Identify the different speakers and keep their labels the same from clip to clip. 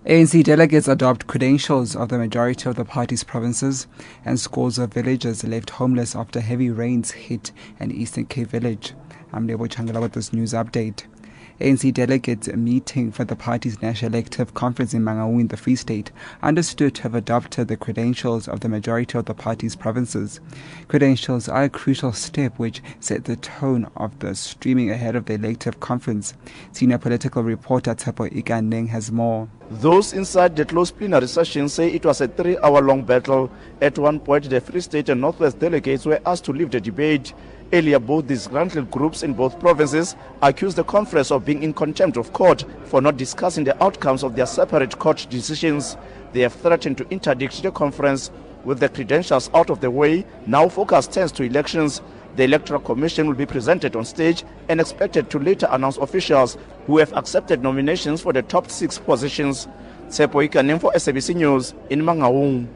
Speaker 1: ANC delegates adopt credentials of the majority of the party's provinces, and scores of villagers left homeless after heavy rains hit an Eastern Cape village. I'm Lebo Changala with this news update. ANC delegates meeting for the party's National Elective Conference in Mangaung in the Free State understood to have adopted the credentials of the majority of the party's provinces. Credentials are a crucial step which set the tone of the streaming ahead of the elective conference. Senior political reporter Tsepo Ikaneng has more.
Speaker 2: Those inside the closed plenary session say it was a 3-hour-long battle. At one point, the Free State and Northwest delegates were asked to leave the debate. Earlier, both disgruntled groups in both provinces accused the conference of being in contempt of court for not discussing the outcomes of their separate court decisions. They have threatened to interdict the conference. With the credentials out of the way, now focus turns to elections. The Electoral Commission will be presented on stage and expected to later announce officials who have accepted nominations for the top 6 positions. Tsepo Ikaneng for SABC News in Mangaung.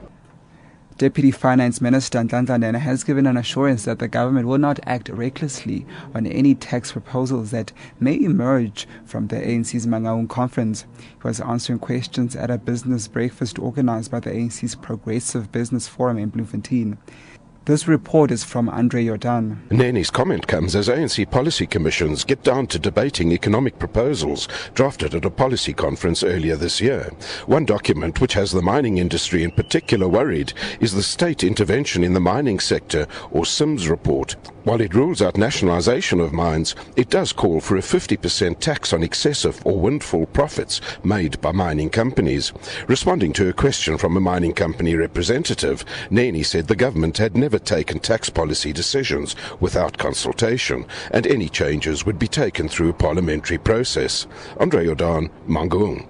Speaker 1: Deputy Finance Minister Nhlanhla Nene has given an assurance that the government will not act recklessly on any tax proposals that may emerge from the ANC's Mangaung conference. He was answering questions at a business breakfast organized by the ANC's Progressive Business Forum in Bloemfontein. This report is from Andre Jordan.
Speaker 3: Nene's comment comes as ANC policy commissions get down to debating economic proposals drafted at a policy conference earlier this year. One document which has the mining industry in particular worried is the State Intervention in the Mining Sector, or SIMS report. While it rules out nationalisation of mines, it does call for a 50% tax on excessive or windfall profits made by mining companies. Responding to a question from a mining company representative, Nene said the government had never taken tax policy decisions without consultation, and any changes would be taken through a parliamentary process. Andre Jordan, Mangaung.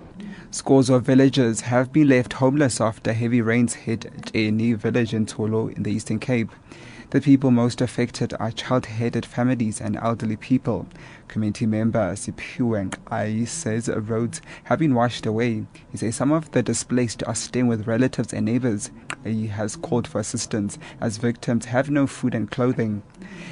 Speaker 1: Scores of villagers have been left homeless after heavy rains hit a new village in Tolo in the Eastern Cape. The people most affected are child-headed families and elderly people. Community member Sipueng Ai says roads have been washed away. He says some of the displaced are staying with relatives and neighbors. He has called for assistance as victims have no food and clothing.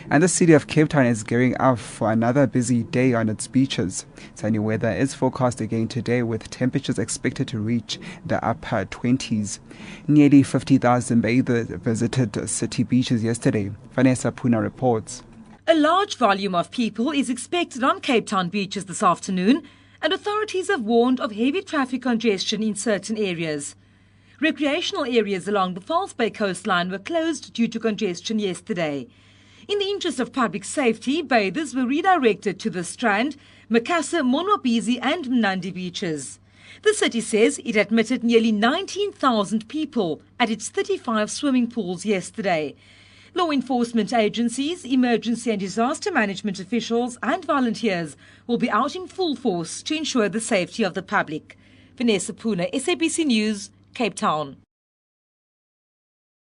Speaker 1: And the city of Cape Town is gearing up for another busy day on its beaches. Sunny weather is forecast again today with temperatures expected to reach the upper 20s. Nearly 50,000 bathers visited city beaches yesterday. Vanessa Puna reports.
Speaker 4: A large volume of people is expected on Cape Town beaches this afternoon, and authorities have warned of heavy traffic congestion in certain areas. Recreational areas along the False Bay coastline were closed due to congestion yesterday. In the interest of public safety, bathers were redirected to the Strand, Macassar, Monwabisi and Mnandi beaches. The city says it admitted nearly 19,000 people at its 35 swimming pools yesterday. Law enforcement agencies, emergency and disaster management officials and volunteers will be out in full force to ensure the safety of the public. Vanessa Puna, SABC News, Cape Town.